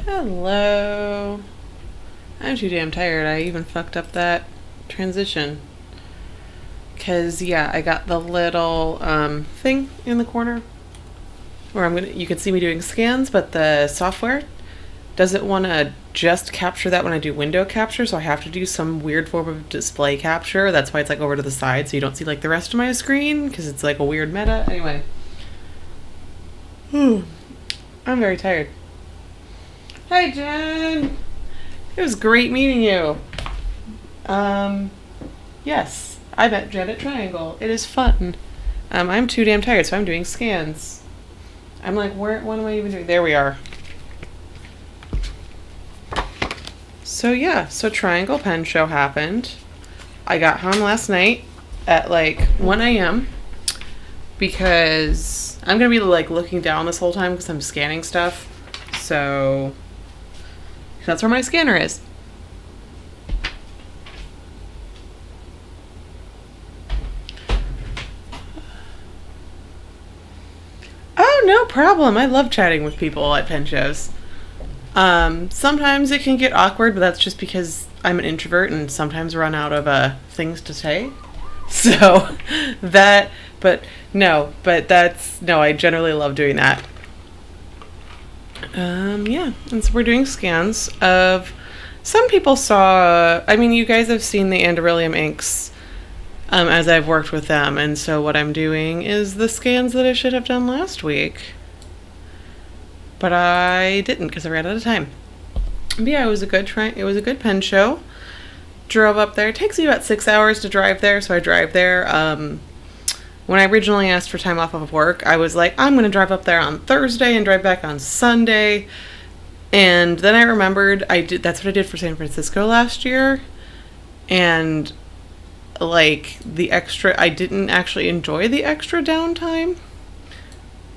Hello. I'm too damn tired. I even fucked up that transition. Cause yeah, I got the little thing in the corner where you can see me doing scans, but the software doesn't want to just capture that when I do window capture, so I have to do some weird form of display capture. That's why it's like over to the side, so you don't see like the rest of my screen, because it's like a weird meta. Anyway. I'm very tired. Hi, Jen. It was great meeting you. Yes, I met Jen at Triangle. It is fun. I'm too damn tired, so I'm doing scans. I'm like, what am I even doing? There we are. So yeah, so Triangle Pen Show happened. I got home last night at like 1 a.m. because I'm going to be like looking down this whole time because I'm scanning stuff. So that's where my scanner is. Oh, no problem. I love chatting with people at pen shows. Sometimes it can get awkward, but that's just because I'm an introvert and sometimes run out of things to say. So I generally love doing that. Yeah, and so we're doing scans of, some people saw, you guys have seen the Anderillium inks as I've worked with them, and so what I'm doing is the scans that I should have done last week. But I didn't because I ran out of time. But yeah, it was a good pen show. Drove up there. It takes me about 6 hours to drive there, so I drive there. When I originally asked for time off of work, I was like, I'm going to drive up there on Thursday and drive back on Sunday. And then I remembered that's what I did for San Francisco last year. And like I didn't actually enjoy the extra downtime.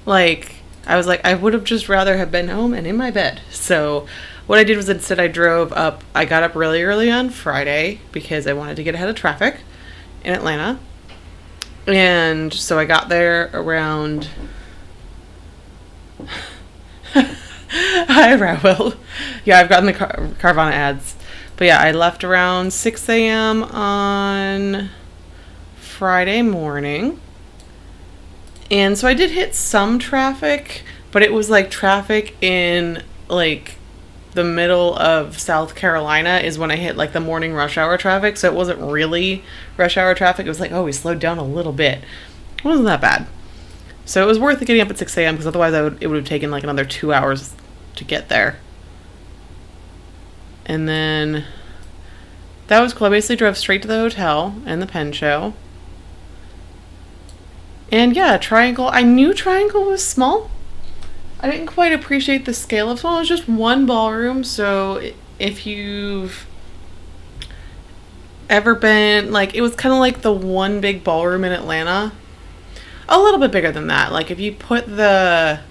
Like, I was like, I would have just rather have been home and in my bed. So what I did was instead I got up really early on Friday because I wanted to get ahead of traffic in Atlanta. And so I got there around... Hi, Raoul. Yeah, I've gotten the Carvana ads. But yeah, I left around 6 a.m. on Friday morning. And so I did hit some traffic, but it was like traffic in like the middle of South Carolina is when I hit like the morning rush hour traffic. So it wasn't really rush hour traffic. It was like, oh, we slowed down a little bit. It wasn't that bad. So it was worth it getting up at 6 a.m. because otherwise it would have taken like another 2 hours to get there. And then that was cool. I basically drove straight to the hotel and the pen show. And yeah, Triangle, I knew Triangle was small. I didn't quite appreciate the scale of small. It was just one ballroom, so if you've ever been, like, it was kind of like the one big ballroom in Atlanta. A little bit bigger than that. Like, if you put the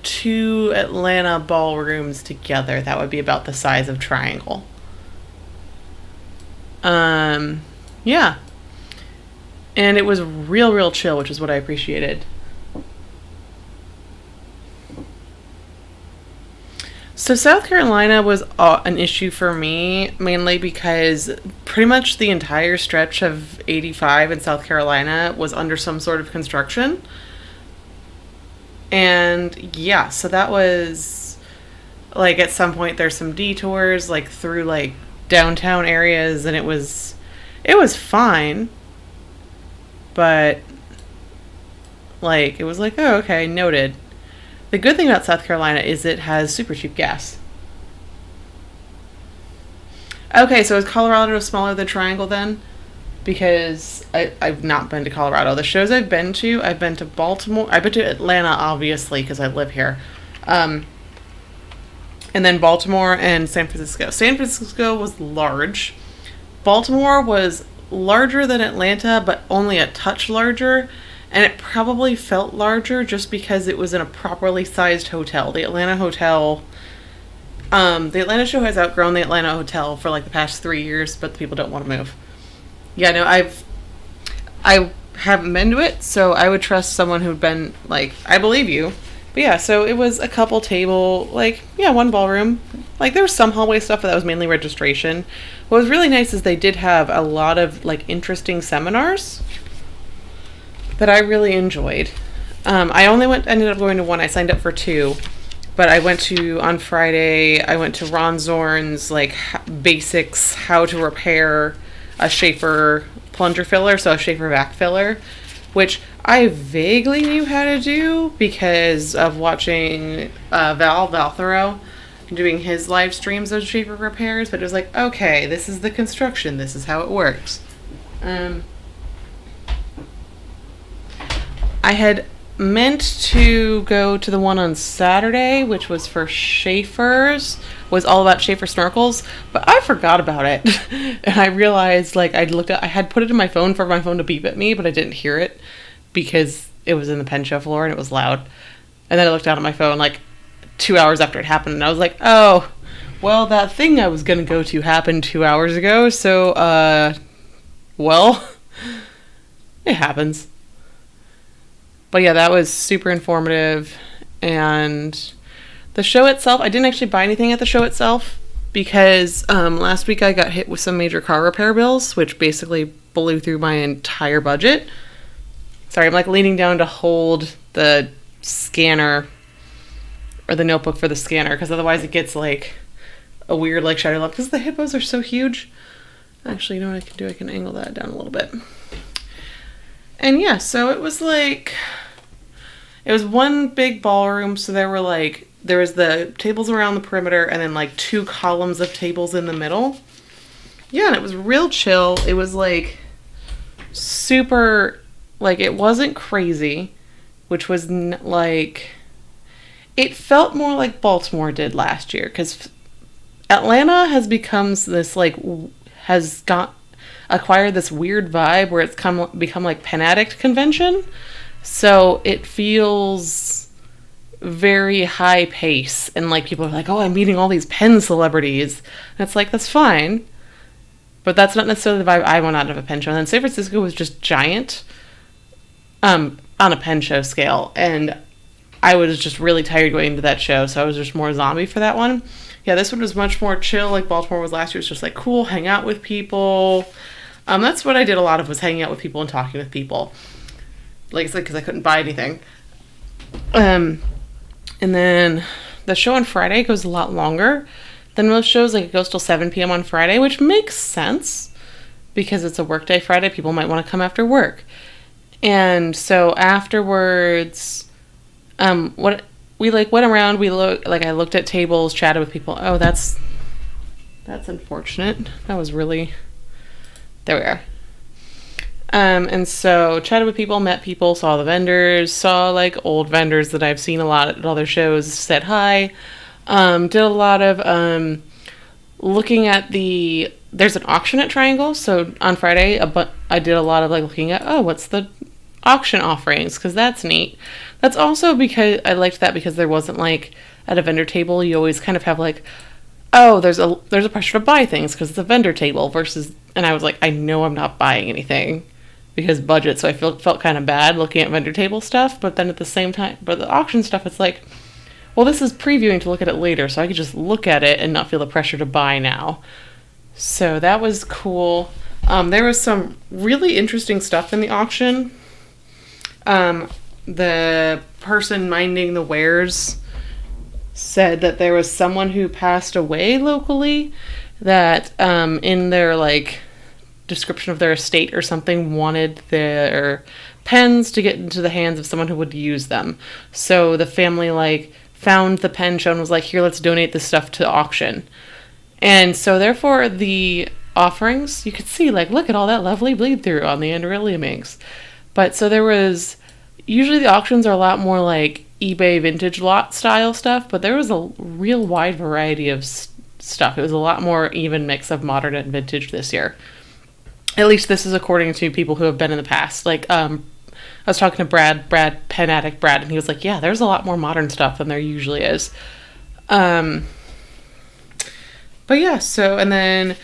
two Atlanta ballrooms together, that would be about the size of Triangle. Yeah. And it was real chill, which is what I appreciated. So South Carolina was an issue for me, mainly because pretty much the entire stretch of 85 in South Carolina was under some sort of construction. And yeah, so that was, like, at some point there's some detours, like, through, like, downtown areas, and it was fine. But, like, it was like, oh, okay, noted. The good thing about South Carolina is it has super cheap gas. Okay, so is Colorado smaller than Triangle then? Because I've not been to Colorado. The shows I've been to Baltimore. I've been to Atlanta, obviously, because I live here. And then Baltimore and San Francisco. San Francisco was large. Baltimore was larger than Atlanta, but only a touch larger, and it probably felt larger just because it was in a properly sized hotel. The Atlanta show has outgrown the Atlanta hotel for like the past 3 years, but the people don't want to move. Yeah, no, I haven't been to it, so I would trust someone who'd been, like, I believe you, But yeah, so it was a couple table, like, yeah, one ballroom. Like, there was some hallway stuff, but that was mainly registration. What was really nice is they did have a lot of, like, interesting seminars that I really enjoyed. I only ended up going to one. I signed up for two. But I went to, on Friday, I went to Ron Zorn's, like, basics, how to repair a Schaefer plunger filler, so a Schaefer vac filler, which I vaguely knew how to do because of watching Val Thoreau doing his live streams of Schaefer repairs, but it was like, okay, this is the construction, this is how it works. I had meant to go to the one on Saturday, which was for Schaefer's, was all about Schaefer snorkels, but I forgot about it. And I realized, like, I had put it in my phone for my phone to beep at me, but I didn't hear it because it was in the pen show floor and it was loud. And then I looked down at my phone like 2 hours after it happened, and I was like, oh, well, that thing I was going to go to happened 2 hours ago, so, well, it happens. But yeah, that was super informative. And the show itself, I didn't actually buy anything at the show itself because last week I got hit with some major car repair bills, which basically blew through my entire budget. Sorry, I'm like leaning down to hold the scanner or the notebook for the scanner because otherwise it gets like a weird like shadow lump because the hippos are so huge. Actually, you know what I can do? I can angle that down a little bit. And yeah, so it was like, it was one big ballroom, so there was the tables around the perimeter and then like 2 columns of tables in the middle. Yeah, and it was real chill. It was like super, like it wasn't crazy, which was like, it felt more like Baltimore did last year, because Atlanta has become this like, acquired this weird vibe where it's become like Pen Addict convention. So it feels very high pace and like people are like, oh, I'm meeting all these pen celebrities. And it's like, that's fine. But that's not necessarily the vibe I want out of a pen show. And then San Francisco was just giant on a pen show scale. And I was just really tired going to that show. So I was just more zombie for that one. Yeah, this one was much more chill like Baltimore was last year. It was just like cool, hang out with people. That's what I did a lot of, was hanging out with people and talking with people. Like I said, because I couldn't buy anything. And then the show on Friday goes a lot longer than most shows. Like it goes till 7 p.m. on Friday, which makes sense because it's a workday Friday. People might want to come after work. And so afterwards, what we like went around. I looked at tables, chatted with people. Oh, that's unfortunate. That was really. There we are. And so chatted with people, met people, saw the vendors, saw like old vendors that I've seen a lot at other shows, said hi. Did a lot of looking at there's an auction at Triangle. So on Friday, I did a lot of like looking at, oh, what's the auction offerings? Because that's neat. That's also because I liked that because there wasn't like at a vendor table, you always kind of have like, oh, there's a pressure to buy things because it's a vendor table versus, and I was like, I know I'm not buying anything because budget, so I felt kind of bad looking at vendor table stuff, but then at the same time, but the auction stuff, it's like, well, this is previewing to look at it later, so I could just look at it and not feel the pressure to buy now. So that was cool. There was some really interesting stuff in the auction. The person minding the wares said that there was someone who passed away locally that in their like description of their estate or something wanted their pens to get into the hands of someone who would use them. So the family like found the pen show and was like, here, let's donate this stuff to auction. And so therefore the offerings, you could see like, look at all that lovely bleed through on the Andorellium inks. But so there was, usually the auctions are a lot more like eBay vintage lot style stuff, but there was a real wide variety of stuff. It was a lot more even mix of modern and vintage this year. At least this is according to people who have been in the past. Like, I was talking to Brad, Pen Addict Brad, and he was like, yeah, there's a lot more modern stuff than there usually is. But yeah, so, and then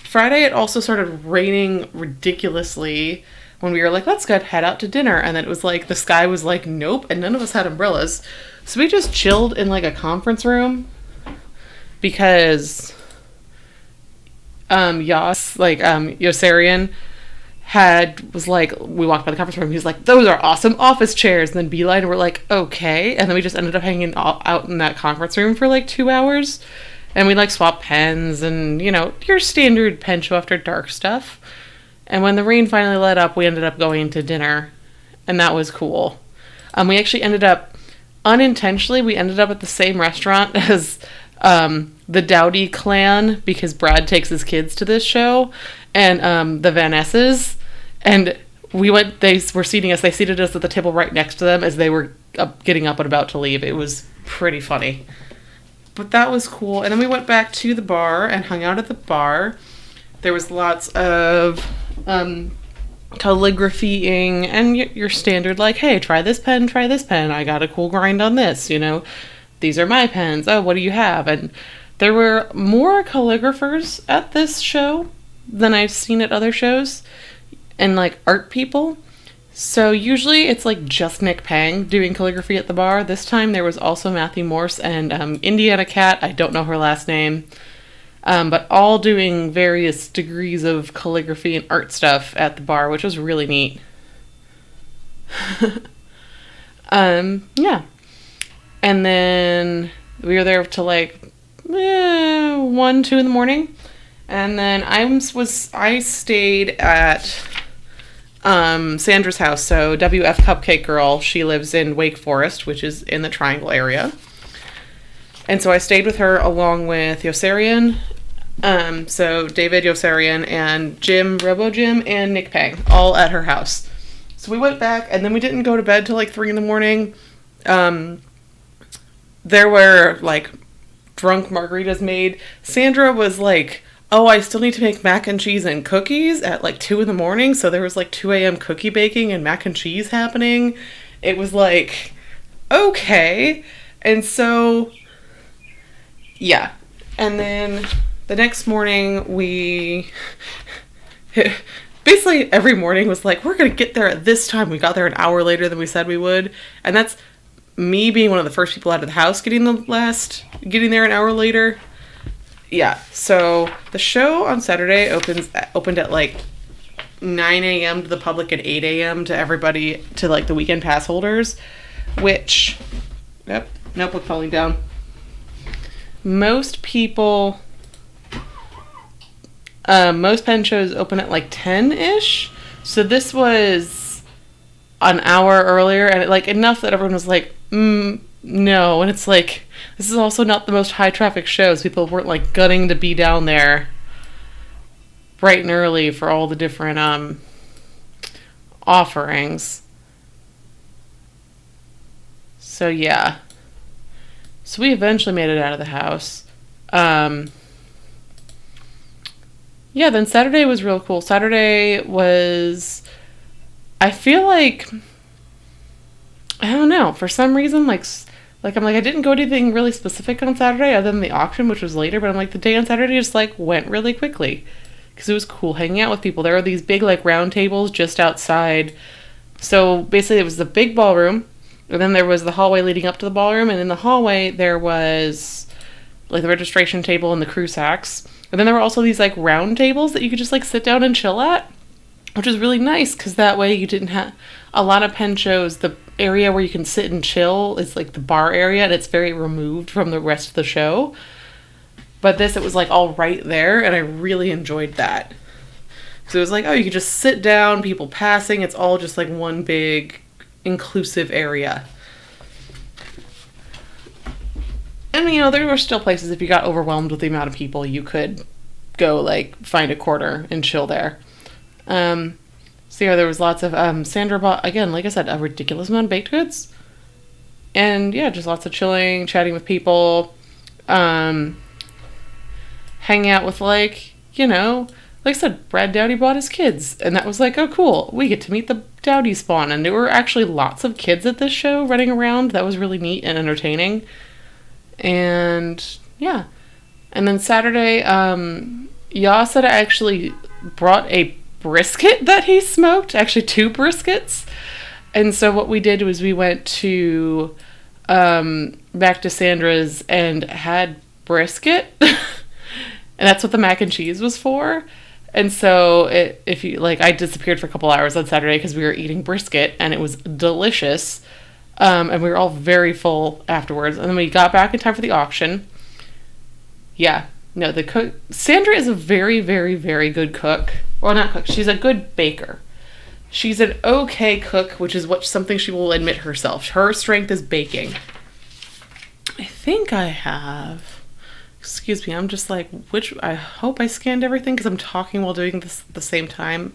Friday it also started raining ridiculously when we were like, let's go head out to dinner. And then it was like, the sky was like, nope. And none of us had umbrellas. So we just chilled in like a conference room because Yossarian was like, we walked by the conference room, he was like, those are awesome office chairs. And then Beeline, and we're like, okay. And then we just ended up hanging out in that conference room for like 2 hours. And we like swapped pens and, you know, your standard pen show after dark stuff. And when the rain finally let up, we ended up going to dinner. And that was cool. We actually ended up, unintentionally, we ended up at the same restaurant as the Dowdy clan, because Brad takes his kids to this show, and the Van Esses. And we went, they were seating us, they seated us at the table right next to them as they were getting up and about to leave. It was pretty funny. But that was cool. And then we went back to the bar and hung out at the bar. There was lots of calligraphying and your standard, like, hey, try this pen, I got a cool grind on this, you know, these are my pens, oh, what do you have? And there were more calligraphers at this show than I've seen at other shows, and like art people. So usually it's like just Nick Pang doing calligraphy at the bar. This time there was also Matthew Morse and Indiana Cat, I don't know her last name, but all doing various degrees of calligraphy and art stuff at the bar, which was really neat. Yeah. And then we were there till like 1, 2 in the morning. And then I stayed at Sandra's house. So WF Cupcake Girl, she lives in Wake Forest, which is in the Triangle area. And so I stayed with her along with Yossarian. So David Yossarian and Jim, Robo Jim, and Nick Pang, all at her house. So we went back, and then we didn't go to bed till like 3 in the morning. There were like drunk margaritas made. Sandra was like, oh, I still need to make mac and cheese and cookies at like 2 in the morning. So there was like 2 a.m. cookie baking and mac and cheese happening. It was like, okay. And so, yeah. And then the next morning we basically every morning was like, we're going to get there at this time. We got there an hour later than we said we would. And that's me being one of the first people out of the house getting there an hour later. Yeah, so the show on Saturday opened at like 9 a.m. to the public and 8 a.m. to everybody, to like the weekend pass holders, which, yep, notebook falling down. Most pen shows open at like 10-ish, so this was an hour earlier, and like enough that everyone was like, no, and it's like, this is also not the most high traffic shows. People weren't like gunning to be down there bright and early for all the different offerings. So yeah. So we eventually made it out of the house. Yeah, then Saturday was real cool. Saturday was, I feel like, I don't know, for some reason, like I'm like, I didn't go to anything really specific on Saturday other than the auction, which was later, but I'm like, the day on Saturday just like went really quickly because it was cool hanging out with people. There are these big like round tables just outside. So basically it was the big ballroom, and then there was the hallway leading up to the ballroom, and in the hallway there was like the registration table and the crew sacks. And then there were also these like round tables that you could just like sit down and chill at, which was really nice because that way you didn't have a lot of pen shows. The area where you can sit and chill is like the bar area, and it's very removed from the rest of the show. But this, it was like all right there, and I really enjoyed that. So it was like, oh, you could just sit down, people passing, it's all just like one big inclusive area. And you know, there were still places, if you got overwhelmed with the amount of people, you could go like find a corner and chill there. So yeah, there was lots of, Sandra bought, again, like I said, a ridiculous amount of baked goods. And yeah, just lots of chilling, chatting with people, hanging out with like, you know, like I said, Brad Dowdy bought his kids. And that was like, oh cool, we get to meet the Dowdy spawn. And there were actually lots of kids at this show running around. That was really neat and entertaining. And yeah. And then Saturday, Yas had actually brought a brisket that he smoked, actually 2 briskets. And so what we did was we went to back to Sandra's and had brisket. And that's what the mac and cheese was for. And so if you like, I disappeared for a couple hours on Saturday because we were eating brisket and it was delicious. And we were all very full afterwards. And then we got back in time for the auction. Yeah. No, the cook... Sandra is a very, very, very good cook. Well, not cook. She's a good baker. She's an okay cook, which is something she will admit herself. Her strength is baking. I think I have... Excuse me, I'm just like, I hope I scanned everything because I'm talking while doing this at the same time.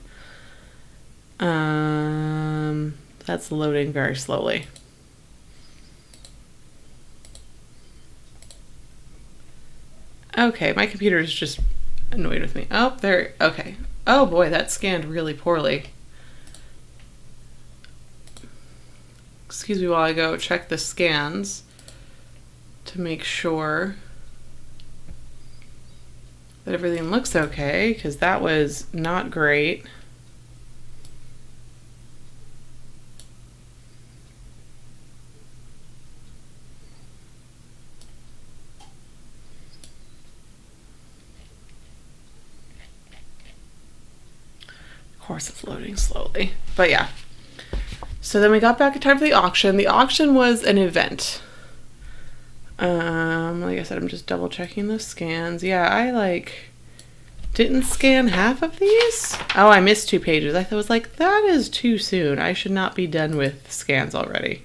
That's loading very slowly. Okay, my computer is just annoyed with me. Oh, there, okay. Oh boy, that scanned really poorly. Excuse me while I go check the scans to make sure that everything looks okay, because that was not great. Of course it's loading slowly, but yeah. So then we got back in time for the auction. The auction was an event. Like I said, I'm just double checking the scans. Yeah, I didn't scan half of these. Oh, I missed 2 pages. I was like, that is too soon. I should not be done with scans already.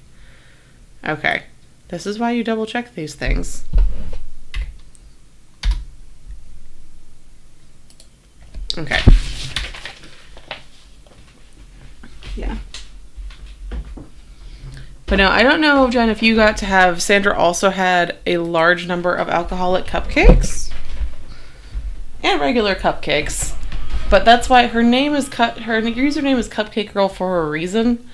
Okay. This is why you double check these things. Okay. Yeah. But no, I don't know, Jen, if you got to have... Sandra also had a large number of alcoholic cupcakes. And regular cupcakes. But that's why her name is her username is Cupcake Girl for a reason.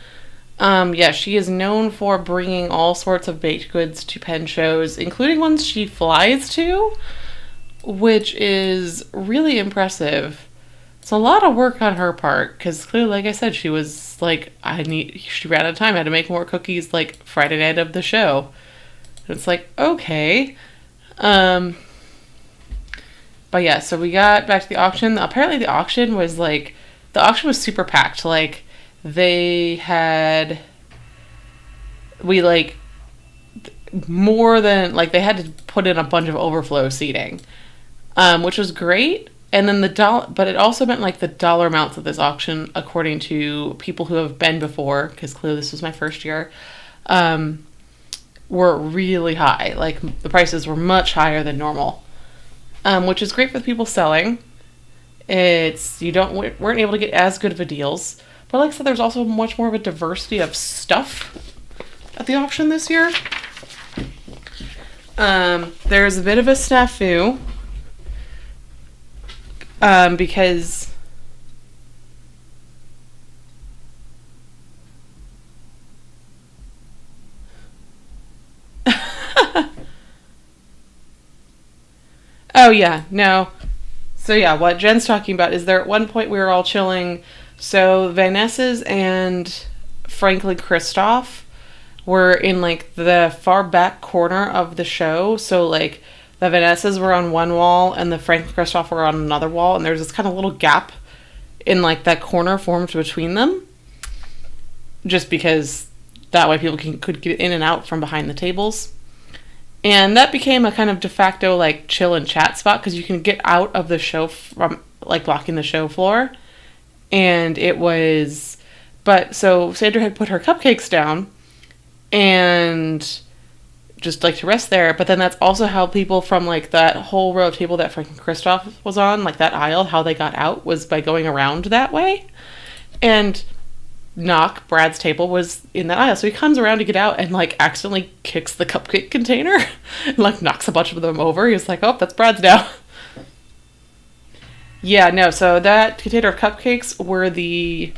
Yeah, she is known for bringing all sorts of baked goods to pen shows, including ones she flies to, which is really impressive. It's a lot of work on her part, because clearly, like I said, she was like, she ran out of time. I had to make more cookies like Friday night of the show. And it's like, okay. But yeah, so we got back to the auction. Apparently the auction was super packed. Like, they had, more than, they had to put in a bunch of overflow seating, which was great. And then but it also meant the dollar amounts of this auction, according to people who have been before, because clearly this was my first year, were really high. The prices were much higher than normal, which is great for the people selling. Weren't able to get as good of a deals, but like I said, there's also much more of a diversity of stuff at the auction this year. There's a bit of a snafu. Because oh yeah, no. So yeah, what Jen's talking about is there at one point we were all chilling. So Vanessa's and Franklin Christoph were in the far back corner of the show. So the Vanessas were on one wall and the Frank and Christoph were on another wall, and there's this kind of little gap in that corner formed between them, just because that way people could get in and out from behind the tables. And that became a kind of de facto chill and chat spot, because you can get out of the show from blocking the show floor. And it was, but so Sandra had put her cupcakes down and just to rest there, but then that's also how people from that whole row of table that Frank and Christoph was on, that aisle, how they got out was by going around that way. And Brad's table was in that aisle, so he comes around to get out and accidentally kicks the cupcake container and knocks a bunch of them over. He's like, oh, that's Brad's now. Yeah, no, so that container of cupcakes were the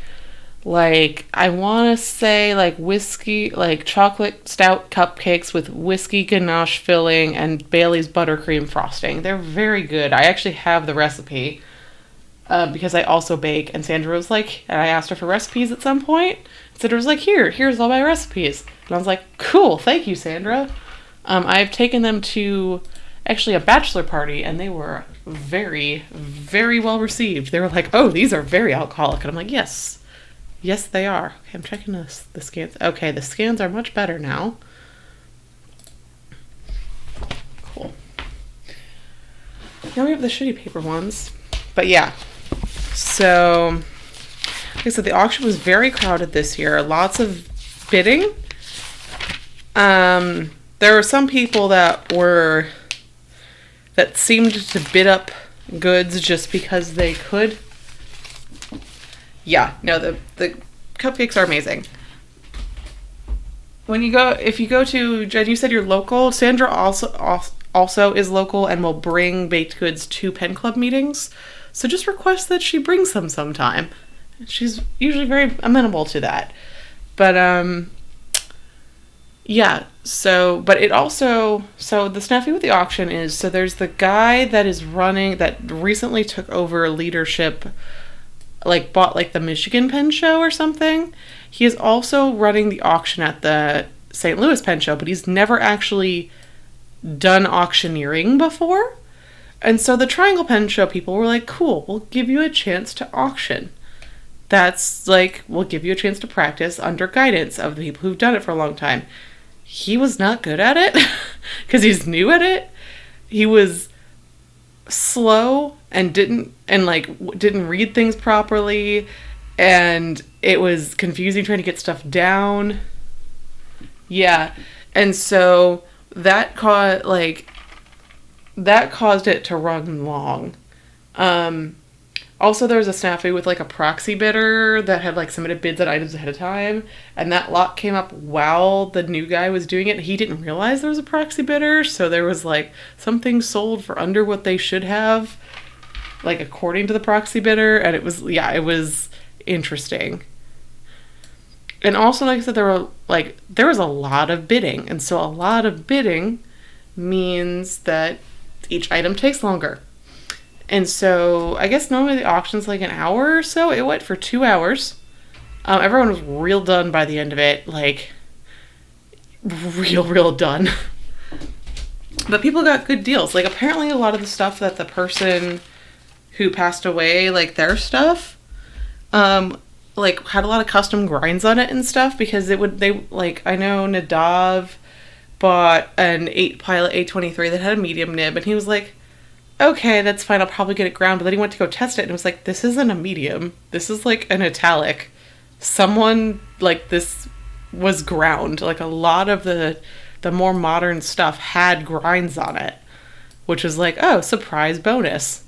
I want to say whiskey, chocolate stout cupcakes with whiskey ganache filling and Bailey's buttercream frosting. They're very good. I actually have the recipe. because I also bake. And Sandra was like, and I asked her for recipes at some point. Sandra was like, here's all my recipes. And I was like, cool, thank you, Sandra. I've taken them to actually a bachelor party, and they were very, very well received. They were like, oh, these are very alcoholic. And I'm like, yes, they are. Okay, I'm checking the scans. Okay, the scans are much better now. Cool. Now we have the shitty paper ones. But yeah, so like I said, the auction was very crowded this year. Lots of bidding. There were some people that seemed to bid up goods just because they could. Yeah, no, the cupcakes are amazing. If you go to, Jen, you said you're local. Sandra also is local and will bring baked goods to Pen Club meetings. So just request that she brings them sometime. She's usually very amenable to that. But yeah, but it also, so the snafu with the auction is, so there's the guy that recently took over leadership, like bought like the Michigan Pen Show or something. He is also running the auction at the St. Louis Pen Show, but he's never actually done auctioneering before. And so the Triangle Pen Show people were like, cool, we'll give you a chance to auction. That's like, we'll give you a chance to practice under guidance of the people who've done it for a long time. He was not good at it because he's new at it. He was slow and didn't read things properly, and it was confusing trying to get stuff down. Yeah, and so that caused it to run long. Also, there was a snafu with like a proxy bidder that had like submitted bids on items ahead of time, and that lot came up while the new guy was doing it. He didn't realize there was a proxy bidder, so there was like something sold for under what they should have, like according to the proxy bidder, and it was interesting. And also, like I said, there was a lot of bidding, and so a lot of bidding means that each item takes longer. And so I guess normally the auction's like an hour or so. It went for 2 hours. Everyone was real done by the end of it. Like, real done. But people got good deals. Like, apparently a lot of the stuff that the person who passed away, like, their stuff, like, had a lot of custom grinds on it and stuff. Because I know Nadav bought an Pilot 823 that had a medium nib. And he was like, okay, that's fine, I'll probably get it ground. But then he went to go test it and was like, this isn't a medium. This is like an italic. Someone, like, this was ground. Like, a lot of the more modern stuff had grinds on it. Which was like, oh, surprise bonus.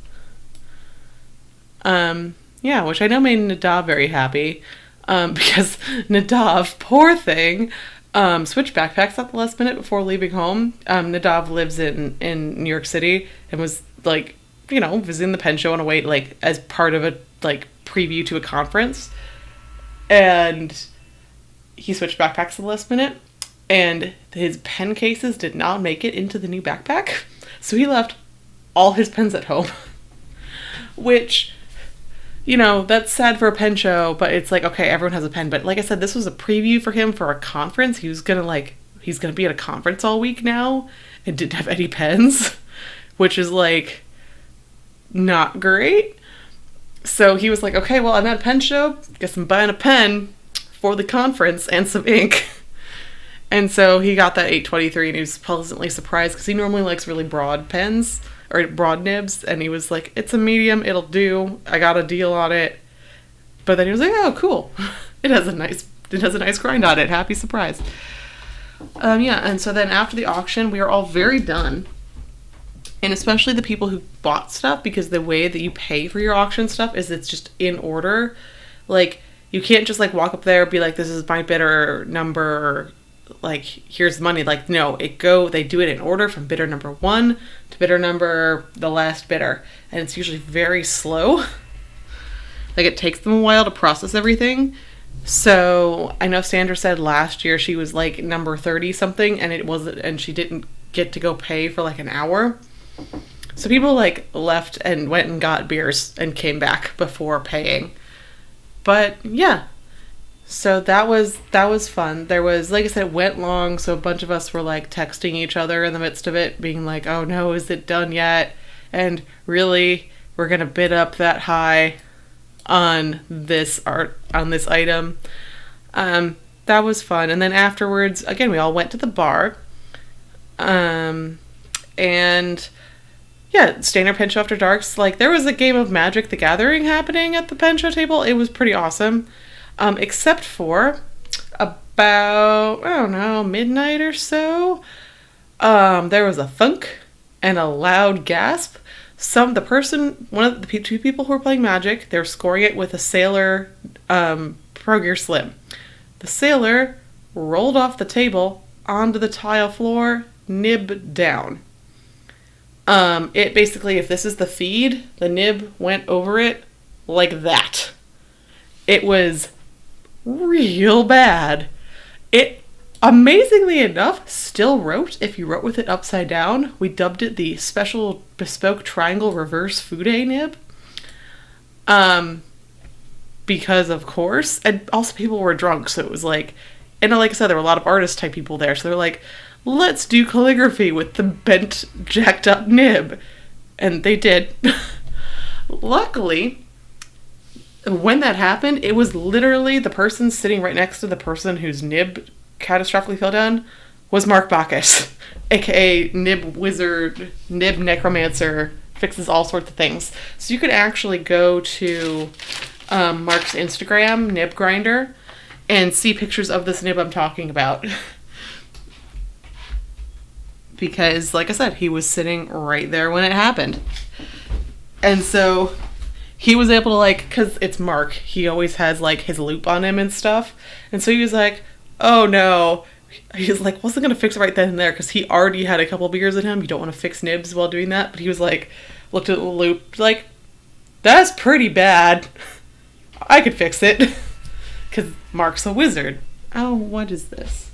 Yeah, which I know made Nadav very happy. Because Nadav, poor thing, switched backpacks at the last minute before leaving home. Nadav lives in New York City and was like, visiting the pen show on a way, like, as part of a, like, preview to a conference. And he switched backpacks at the last minute, and his pen cases did not make it into the new backpack. So he left all his pens at home. Which, that's sad for a pen show, but it's like, okay, everyone has a pen. But like I said, this was a preview for him for a conference. He's gonna be at a conference all week now and didn't have any pens, which is like not great. So he was like, okay, well, I'm at a pen show. Guess I'm buying a pen for the conference and some ink. And so he got that 823 and he was pleasantly surprised because he normally likes really broad pens or broad nibs. And he was like, it's a medium, it'll do. I got a deal on it. But then he was like, oh, cool. It has a nice grind on it. Happy surprise. Yeah, and so then after the auction, we are all very done. And especially the people who bought stuff, because the way that you pay for your auction stuff is it's just in order. Like, you can't just, like, walk up there and be like, this is my bidder number, or, like, here's the money. Like, no, they do it in order from bidder number 1 to bidder number, the last bidder. And it's usually very slow. Like, it takes them a while to process everything. So I know Sandra said last year she was like number 30 something, and she didn't get to go pay for like an hour. So people like left and went and got beers and came back before paying. But yeah, so that was fun. There was, like I said, it went long, so a bunch of us were like texting each other in the midst of it, being like, "Oh no, is it done yet?" And really, we're gonna bid up that high on this item. That was fun. And then afterwards, again, we all went to the bar. And yeah, staying our Pincho after darks. Like, there was a game of Magic the Gathering happening at the Pincho table. It was pretty awesome. Except for about, I don't know, midnight or so. There was a thunk and a loud gasp. One of the two people who were playing Magic, they were scoring it with a Sailor Pro Gear Slim. The Sailor rolled off the table onto the tile floor, nib down. It basically, if this is the feed, the nib went over it like that. It was real bad. It, amazingly enough, still wrote if you wrote with it upside down. We dubbed it the Special Bespoke Triangle Reverse Fude nib. Because, of course, and also people were drunk, so it was like, and like I said, there were a lot of artist type people there, so they're like, let's do calligraphy with the bent, jacked up nib. And they did. Luckily, when that happened, it was literally the person sitting right next to the person whose nib catastrophically fell down was Mark Bacchus, aka nib wizard, nib necromancer, fixes all sorts of things. So you could actually go to Mark's Instagram, Nib Grinder, and see pictures of this nib I'm talking about. Because, like I said, he was sitting right there when it happened. And so he was able to, like, because it's Mark, he always has, like, his loop on him and stuff. And so he was like, oh no. He was like, wasn't going to fix it right then and there because he already had a couple beers in him. You don't want to fix nibs while doing that. But he was like, looked at the loop, like, that's pretty bad. I could fix it. Because Mark's a wizard. Oh, what is this?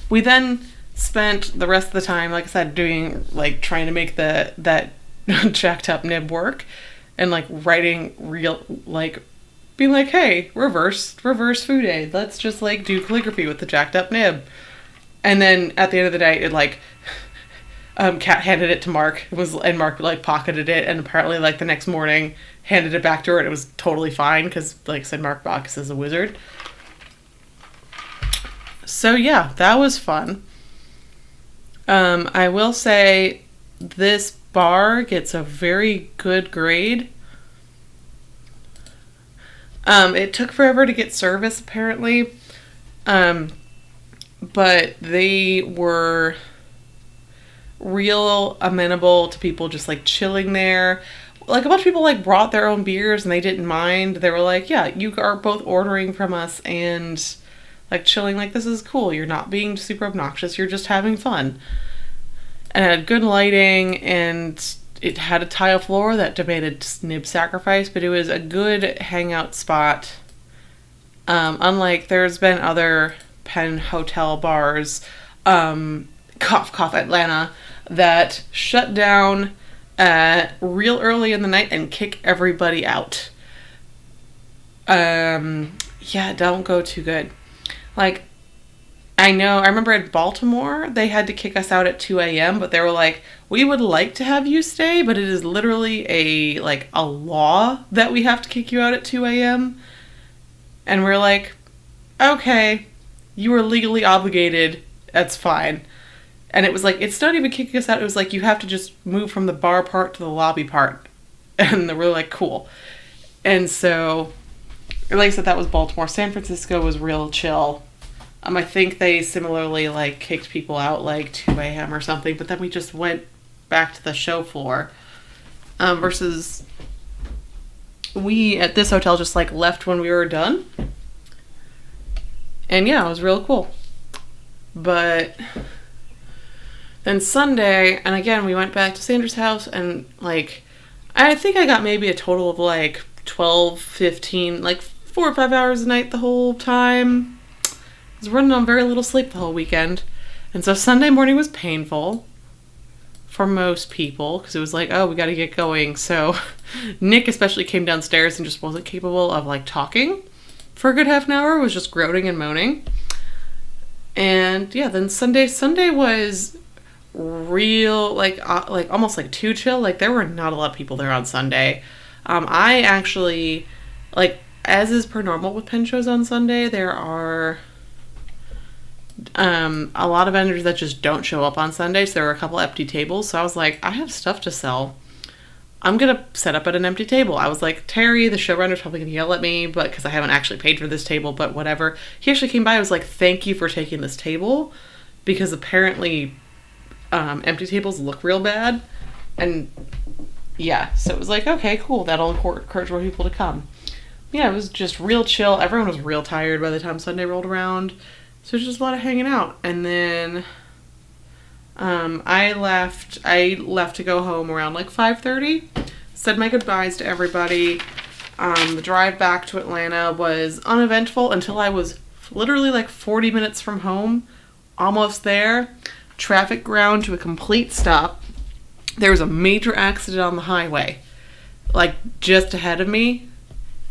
We then spent the rest of the time, like I said, doing, like, trying to make that jacked up nib work. And, like, writing real, like, being like, hey, reverse fude. Let's just, like, do calligraphy with the jacked up nib. And then at the end of the day, it, like, Kat handed it to Mark, and Mark, like, pocketed it, and apparently, like, the next morning handed it back to her, and it was totally fine, because, like I said, Mark Bacchus is a wizard. So, yeah, that was fun. I will say this bar gets a very good grade. It took forever to get service, apparently. But they were real amenable to people just, like, chilling there. Like, a bunch of people, like, brought their own beers and they didn't mind. They were like, yeah, you are both ordering from us and, like, chilling. Like, this is cool. You're not being super obnoxious. You're just having fun. And it had good lighting, and it had a tile floor that demanded nib sacrifice, but it was a good hangout spot. Unlike, there's been other Penn Hotel bars, cough, Atlanta, that shut down real early in the night and kick everybody out. Yeah, don't go too good. Like, I remember in Baltimore, they had to kick us out at 2 a.m., but they were like, we would like to have you stay, but it is literally a law that we have to kick you out at 2 a.m. And we're like, okay, you are legally obligated, that's fine. And it was like, it's not even kicking us out, it was like, you have to just move from the bar part to the lobby part. And we're like, cool. And so, like I said, that was Baltimore. San Francisco was real chill. I think they similarly, like, kicked people out, like, 2 a.m. or something, but then we just went back to the show floor. Versus we, at this hotel, just, like, left when we were done. And, yeah, it was real cool. But then Sunday, and again, we went back to Sandra's house, and, like, I think I got maybe a total of, like, 12, 15, like, 4 or 5 hours a night the whole time. I was running on very little sleep the whole weekend. And so Sunday morning was painful. for most people because it was like, oh, we got to get going. So Nick especially came downstairs and just wasn't capable of like talking for a good half an hour, was just groaning and moaning. And yeah, then Sunday was real, like almost like too chill. Like there were not a lot of people there on Sunday. I actually, like, as is per normal with pen shows on Sunday, there are a lot of vendors that just don't show up on Sundays. There were a couple empty tables, so I was like, I have stuff to sell. I'm gonna set up at an empty table. I was like, Terry, the showrunner's probably gonna yell at me, but because I haven't actually paid for this table, but whatever. He actually came by. I was like, thank you for taking this table, because apparently empty tables look real bad, and yeah, so it was like, okay, cool. That'll encourage more people to come. Yeah, it was just real chill. Everyone was real tired by the time Sunday rolled around. So it was just a lot of hanging out. And then I left to go home around like 5:30. Said my goodbyes to everybody. The drive back to Atlanta was uneventful until I was literally like 40 minutes from home. Almost there. Traffic ground to a complete stop. There was a major accident on the highway, like just ahead of me.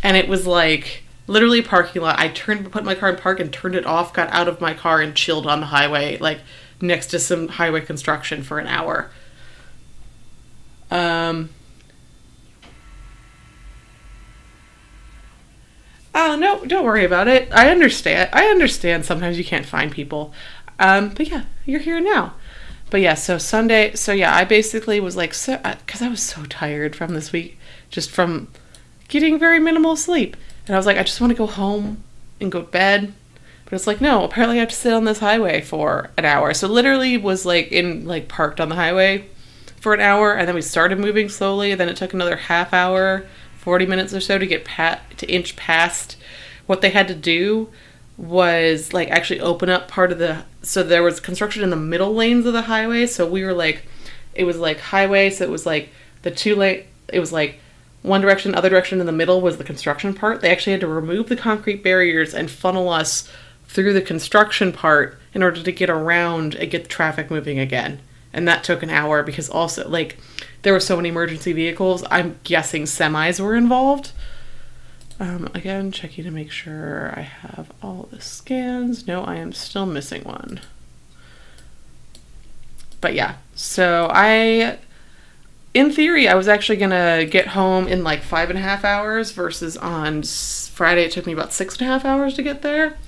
And it was like literally a parking lot. I put my car in park and turned it off, got out of my car and chilled on the highway, like next to some highway construction for an hour. Oh, no, don't worry about it. I understand sometimes you can't find people. But yeah, you're here now. But yeah, so Sunday, I basically was like, because I was so tired from this week, just from getting very minimal sleep. And I was like, I just want to go home and go to bed. But it's like, no, apparently I have to sit on this highway for an hour. So literally was like parked on the highway for an hour. And then we started moving slowly. Then it took another half hour, 40 minutes or so to get to inch past. What they had to do was like actually open up part of so there was construction in the middle lanes of the highway. So we were like, it was like highway. So it was like it was like one direction, other direction in the middle was the construction part. They actually had to remove the concrete barriers and funnel us through the construction part in order to get around and get the traffic moving again. And that took an hour because also like there were so many emergency vehicles. I'm guessing semis were involved. Again, checking to make sure I have all the scans. No, I am still missing one. But yeah, so in theory, I was actually gonna get home in like 5.5 hours versus on Friday it took me about 6.5 hours to get there.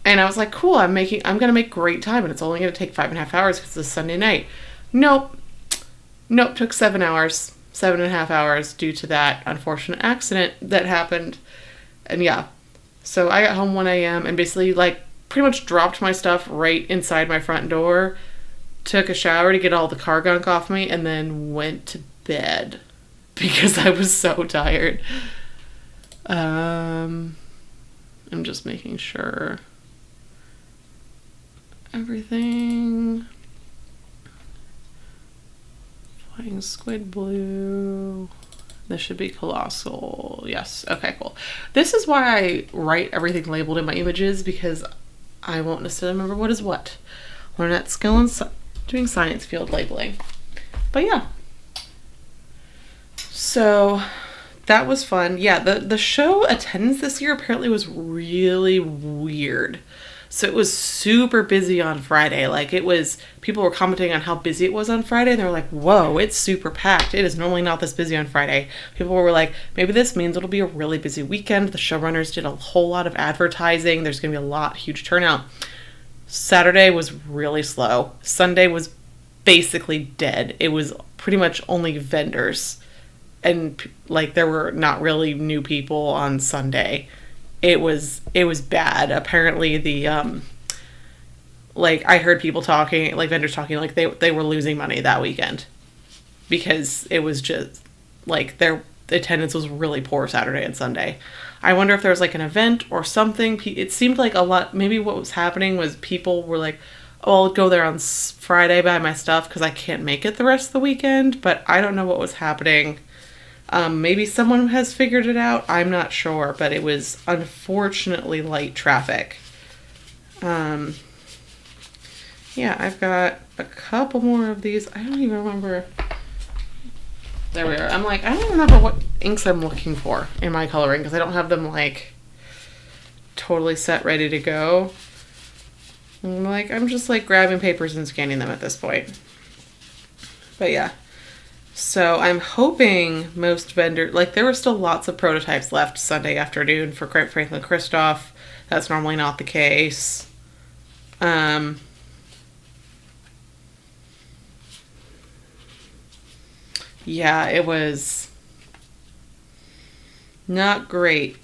And I was like, cool, I'm gonna make great time and it's only gonna take 5.5 hours because it's Sunday night. Nope, took 7 hours. 7.5 hours due to that unfortunate accident that happened. And yeah, so I got home 1 a.m. and basically like pretty much dropped my stuff right inside my front door, took a shower to get all the car gunk off me, and then went to bed because I was so tired. I'm just making sure everything. Flying squid blue. This should be colossal. Yes. Okay, cool. This is why I write everything labeled in my images, because I won't necessarily remember what is what. Learn that skill in doing science field labeling. But yeah. So that was fun. Yeah, the show attendance this year apparently was really weird. So it was super busy on Friday. Like people were commenting on how busy it was on Friday. And they were like, whoa, it's super packed. It is normally not this busy on Friday. People were like, maybe this means it'll be a really busy weekend. The showrunners did a whole lot of advertising. There's going to be a huge turnout. Saturday was really slow. Sunday was basically dead. It was pretty much only vendors. And like there were not really new people on Sunday. It was bad. Apparently like I heard people talking, like vendors talking, like they were losing money that weekend because it was just like their attendance was really poor Saturday and Sunday. I wonder if there was like an event or something. It seemed like a lot, maybe what was happening was people were like, oh, I'll go there on Friday, buy my stuff because I can't make it the rest of the weekend, but I don't know what was happening. Maybe someone has figured it out. I'm not sure, but it was unfortunately light traffic. Yeah, yeah, I've got a couple more of these. I don't even remember. There we are. I'm like, I don't even remember what inks I'm looking for in my coloring because I don't have them like totally set, ready to go. I'm just like grabbing papers and scanning them at this point. But yeah. So I'm hoping most vendors, like there were still lots of prototypes left Sunday afternoon for Franklin Christoph. That's normally not the case. Yeah, it was not great.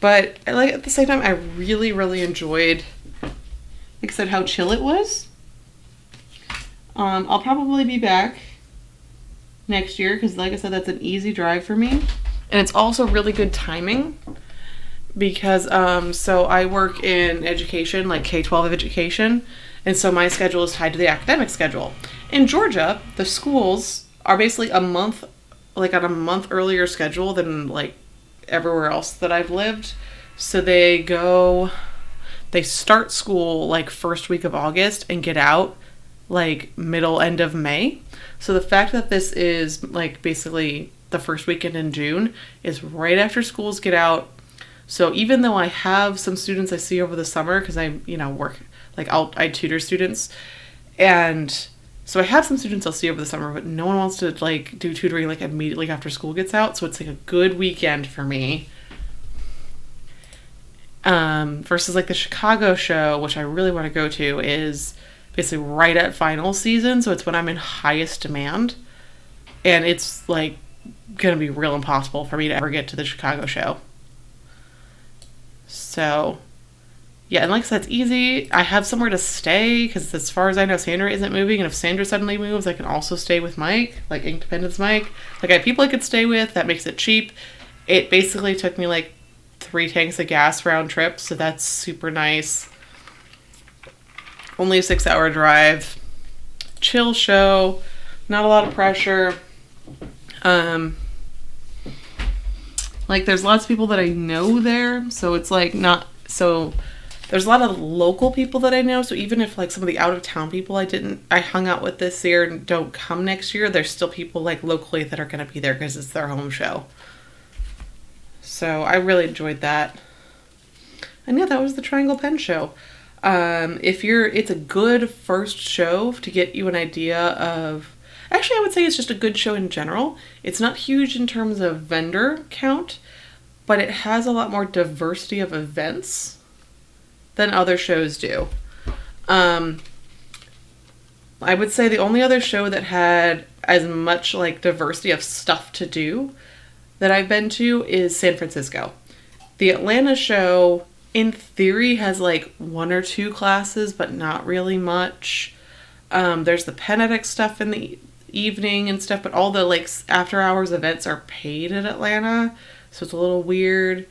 But like at the same time, I really, really enjoyed, like I said, how chill it was. I'll probably be back next year because, like I said, that's an easy drive for me, and it's also really good timing because so I work in education, like K-12 education, and so my schedule is tied to the academic schedule. In Georgia, the schools are basically a month, like on a month earlier schedule than like everywhere else that I've lived. So they start school like first week of August and get out like middle end of May. So the fact that this is like basically the first weekend in June is right after schools get out. So even though I have some students I see over the summer because I, work, like I tutor students, and so I have some students I'll see over the summer, but no one wants to like do tutoring like immediately after school gets out. So it's like a good weekend for me. Versus like the Chicago show, which I really want to go to, is basically right at final season. So it's when I'm in highest demand. And it's like going to be real impossible for me to ever get to the Chicago show. So yeah, and like I said, it's easy. I have somewhere to stay because as far as I know, Sandra isn't moving. And if Sandra suddenly moves, I can also stay with Mike, like Inkdependence Mike. Like I have people I could stay with. That makes it cheap. It basically took me like 3 tanks of gas round trip. So that's super nice. Only a 6-hour drive. Chill show. Not a lot of pressure. Like there's lots of people that I know there. So it's like not so... There's a lot of local people that I know, so even if like some of the out-of-town people I hung out with this year and don't come next year, there's still people like locally that are going to be there because it's their home show. So I really enjoyed that. And yeah, that was the Triangle Pen Show. It's a good first show to get you an idea of... Actually, I would say it's just a good show in general. It's not huge in terms of vendor count, but it has a lot more diversity of events than other shows do. I would say the only other show that had as much like diversity of stuff to do that I've been to is San Francisco. The Atlanta show, in theory, has like 1 or 2 classes, but not really much. There's the Pen EdX stuff in the evening and stuff, but all the like after hours events are paid at Atlanta, so it's a little weird.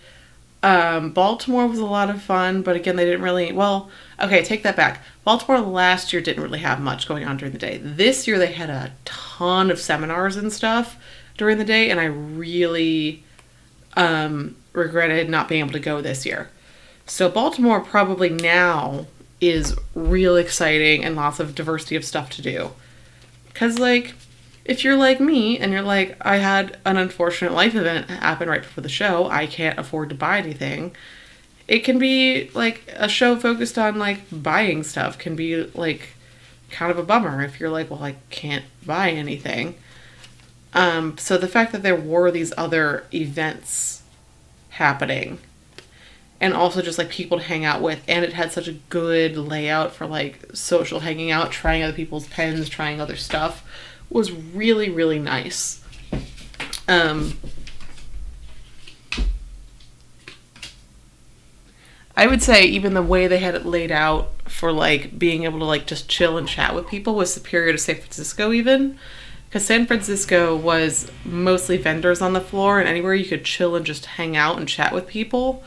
Baltimore was a lot of fun, but again, they didn't really... Well, okay, take that back. Baltimore last year didn't really have much going on during the day. This year, they had a ton of seminars and stuff during the day, and I really regretted not being able to go this year. So Baltimore probably now is real exciting and lots of diversity of stuff to do. Because, like, if you're like me and you're like, I had an unfortunate life event happen right before the show, I can't afford to buy anything. It can be like a show focused on like buying stuff can be like kind of a bummer if you're like, well, I can't buy anything. So the fact that there were these other events happening and also just like people to hang out with, and it had such a good layout for like social hanging out, trying other people's pens, trying other stuff, was really, really nice. I would say even the way they had it laid out for like being able to like just chill and chat with people was superior to San Francisco even. Because San Francisco was mostly vendors on the floor, and anywhere you could chill and just hang out and chat with people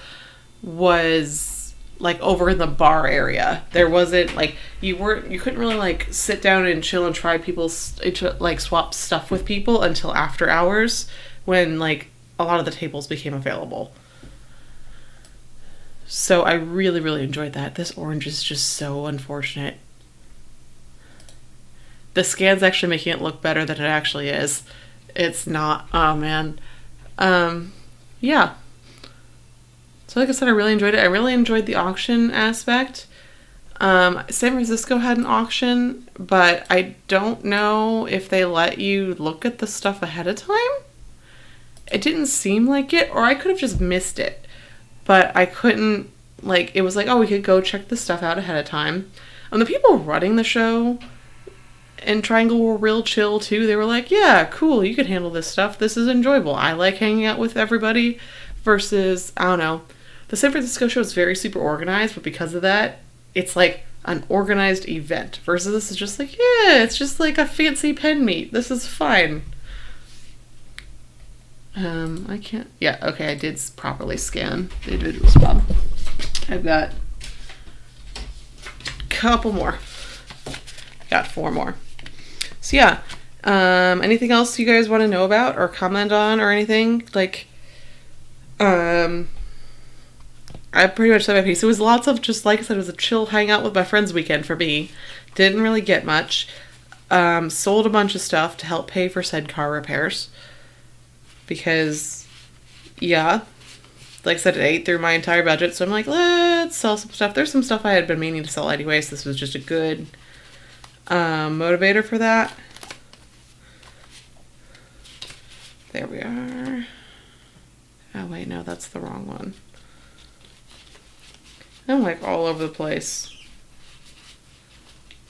was like over in the bar area. There wasn't like you couldn't really like sit down and chill and try like swap stuff with people until after hours when like a lot of the tables became available. So I really, really enjoyed that. This orange is just so unfortunate. The scan's actually making it look better than it actually is. It's not. Oh, man. Yeah. So like I said, I really enjoyed it. I really enjoyed the auction aspect. San Francisco had an auction, but I don't know if they let you look at the stuff ahead of time. It didn't seem like it, or I could have just missed it. But I couldn't, like, it was like, oh, we could go check the stuff out ahead of time. And the people running the show in Triangle were real chill, too. They were like, yeah, cool, you could handle this stuff. This is enjoyable. I like hanging out with everybody versus, I don't know. The San Francisco show is very super organized, but because of that, it's like an organized event. Versus this is just like, yeah, it's just like a fancy pen meet. This is fine. I can't. Yeah, okay, I did properly scan the individual swab. I've got a couple more. Got 4 more. So yeah, anything else you guys want to know about or comment on or anything? Like, I pretty much said my piece. It was lots of, just like I said, it was a chill hangout with my friends weekend for me. Didn't really get much. Sold a bunch of stuff to help pay for said car repairs. Because, yeah, like I said, it ate through my entire budget. So I'm like, let's sell some stuff. There's some stuff I had been meaning to sell anyway, so this was just a good motivator for that. There we are. Oh, wait, no, that's the wrong one. I'm like all over the place.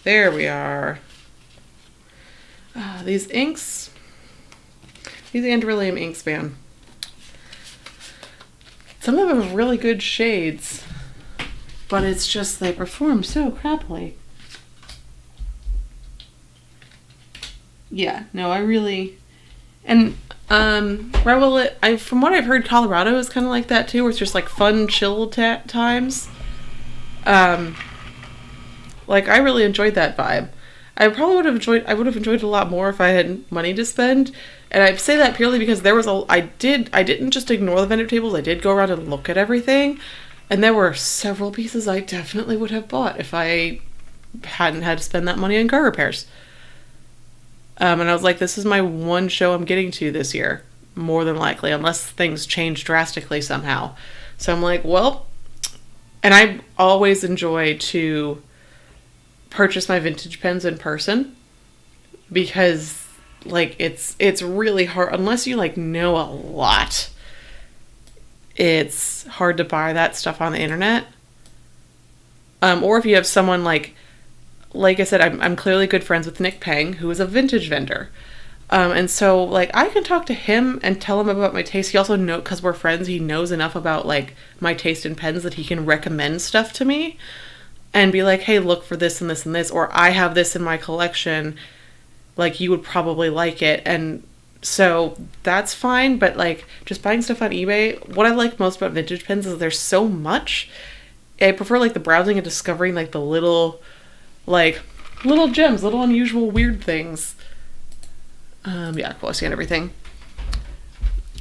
There we are. These inks. These Andrellium inks, man. Some of them have really good shades, but it's just they perform so crappily. Yeah, no, I really, and where will it? From what I've heard, Colorado is kind of like that too, where it's just like fun, chill times. Like I really enjoyed that vibe. I would have enjoyed it a lot more if I had money to spend. And I say that purely because I didn't just ignore the vendor tables. I did go around and look at everything. And there were several pieces I definitely would have bought if I hadn't had to spend that money on car repairs. And I was like, this is my one show I'm getting to this year, more than likely, unless things change drastically somehow. So I'm like, well, and I always enjoy to purchase my vintage pens in person because like it's really hard unless you like know a lot. It's hard to buy that stuff on the internet. Or if you have someone like I said, I'm clearly good friends with Nick Peng, who is a vintage vendor. And so like I can talk to him and tell him about my taste. He also because we're friends, he knows enough about like my taste in pens that he can recommend stuff to me. And be like, hey, look for this and this and this, or I have this in my collection, like you would probably like it. And so that's fine, but like just buying stuff on eBay, what I like most about vintage pens is there's so much. I prefer like the browsing and discovering like the little gems, little unusual weird things. Yeah, cool, I scanned everything.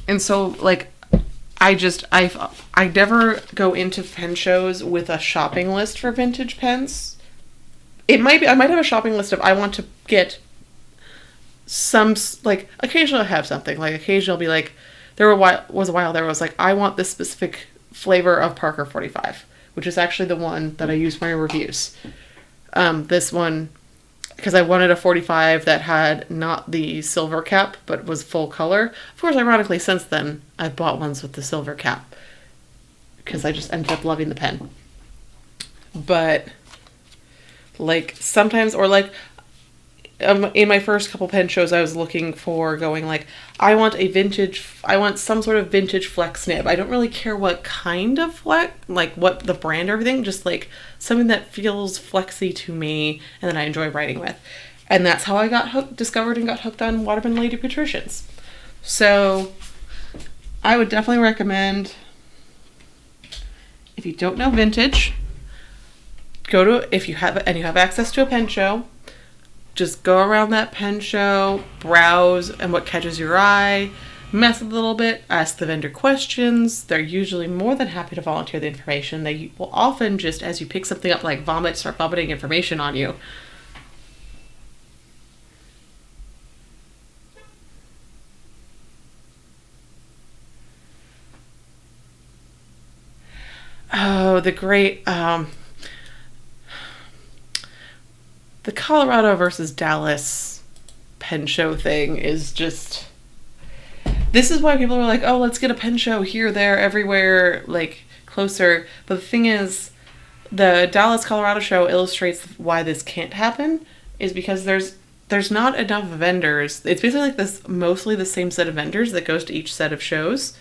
And so like I never go into pen shows with a shopping list for vintage pens. I might have a shopping list of I want to get some, like occasionally I have something, like occasionally I'll be like, was a while there was like, I want this specific flavor of Parker 45, which is actually the one that I use for my reviews. This one, because I wanted a 45 that had not the silver cap, but was full color. Of course, ironically, since then, I've bought ones with the silver cap, because I just ended up loving the pen. But, like, sometimes, or like, in my first couple pen shows, I was looking for going like, I want some sort of vintage flex nib. I don't really care what kind of flex, like what the brand or everything, just like something that feels flexy to me and that I enjoy writing with. And that's how I discovered and got hooked on Waterman Lady Patricians. So I would definitely recommend, if you don't know vintage, if you have access to a pen show, just go around that pen show, browse, and what catches your eye. mess with it a little bit, ask the vendor questions. They're usually more than happy to volunteer the information. They will often just, as you pick something up like vomit, start vomiting information on you. Oh, the Colorado versus Dallas pen show thing is just, this is why people are like, oh, let's get a pen show here, there, everywhere, like closer. But the thing is, the Dallas Colorado show illustrates why this can't happen, is because there's not enough vendors. It's basically like this, mostly the same set of vendors that goes to each set of shows.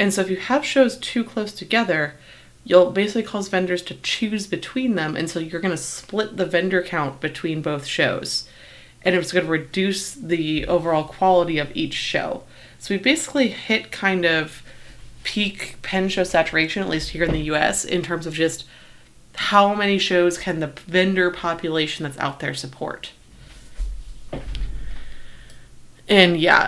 And so if you have shows too close together, you'll basically cause vendors to choose between them, and so you're going to split the vendor count between both shows. And it's going to reduce the overall quality of each show. So we basically hit kind of peak pen show saturation, at least here in the US, in terms of just how many shows can the vendor population that's out there support. And yeah,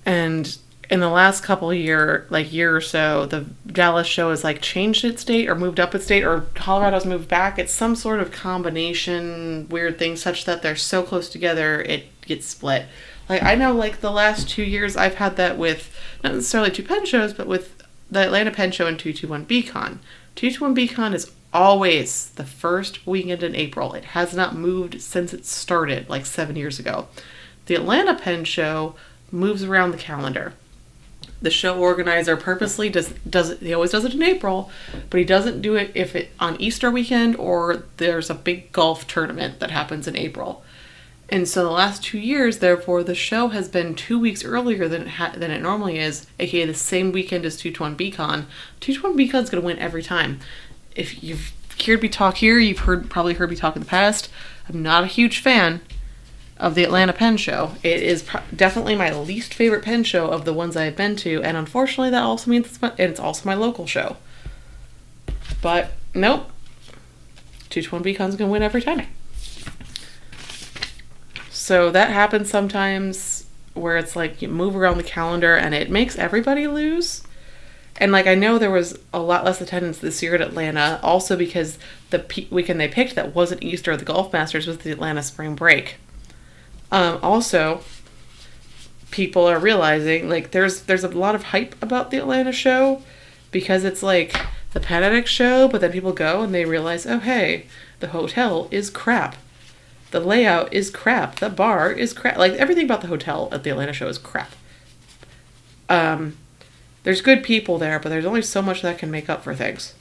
and in the last couple of year or so, the Dallas show has like changed its date or moved up its date, or Colorado's moved back. It's some sort of combination weird thing such that they're so close together it gets split. Like I know like the last 2 years I've had that with not necessarily two pen shows, but with the Atlanta Pen Show and 221BCon. 221BCon is always the first weekend in April. It has not moved since it started like 7 years ago. The Atlanta Pen Show moves around the calendar. The show organizer purposely does it. He always does it in April, but he doesn't do it if it on Easter weekend or there's a big golf tournament that happens in April. And so the last 2 years, therefore, the show has been 2 weeks earlier than it normally is, aka the same weekend as 221BCon. 221BCon is going to win every time. If you've heard me talk here, you've probably heard me talk in the past. I'm not a huge fan of the Atlanta Pen Show. It is definitely my least favorite pen show of the ones I've been to, and unfortunately that also means it's also my local show. But nope, 221BCon's gonna win every time. So that happens sometimes where it's like you move around the calendar and it makes everybody lose. And like I know there was a lot less attendance this year at Atlanta, also because the weekend they picked that wasn't Easter or the Golf Masters was the Atlanta Spring Break. Also, people are realizing like there's a lot of hype about the Atlanta show because it's like the Pen Addict show, but then people go and they realize, oh hey, the hotel is crap, the layout is crap, the bar is crap, like everything about the hotel at the Atlanta show is crap. There's good people there, but there's only so much that can make up for things.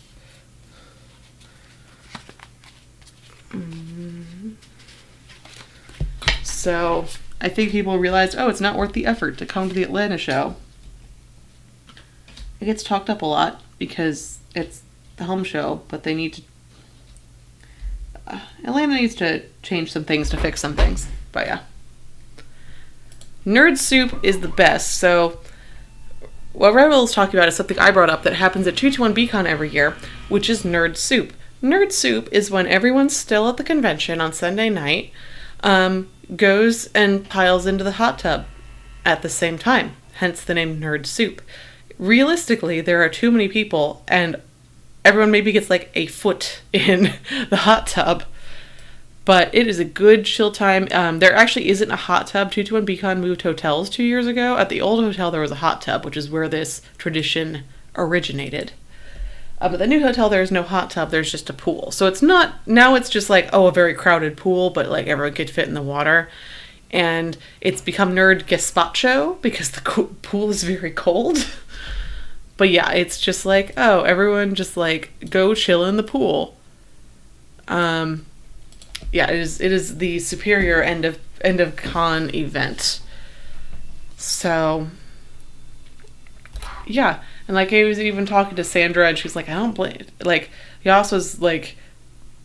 So I think people realized, oh, it's not worth the effort to come to the Atlanta show. It gets talked up a lot because it's the home show, but they need to... Atlanta needs to change some things to fix some things. But yeah. Nerd Soup is the best. So what Rebel is talking about is something I brought up that happens at 221BCon every year, which is Nerd Soup. Nerd Soup is when everyone's still at the convention on Sunday night, goes and piles into the hot tub at the same time, hence the name Nerd Soup. Realistically, there are too many people, and everyone maybe gets like a foot in the hot tub, but it is a good chill time. There actually isn't a hot tub. 221BCon moved hotels 2 years ago. At the old hotel, there was a hot tub, which is where this tradition originated. But the new hotel, there is no hot tub. There's just a pool. So it's not, now it's just like, oh, a very crowded pool, but like everyone could fit in the water. And it's become Nerd Gazpacho because the pool is very cold. But yeah, it's just like, oh, everyone just like go chill in the pool. Yeah, it is the superior end of con event. So yeah. And like I was even talking to Sandra, and she was like, I don't blame, like Yas was like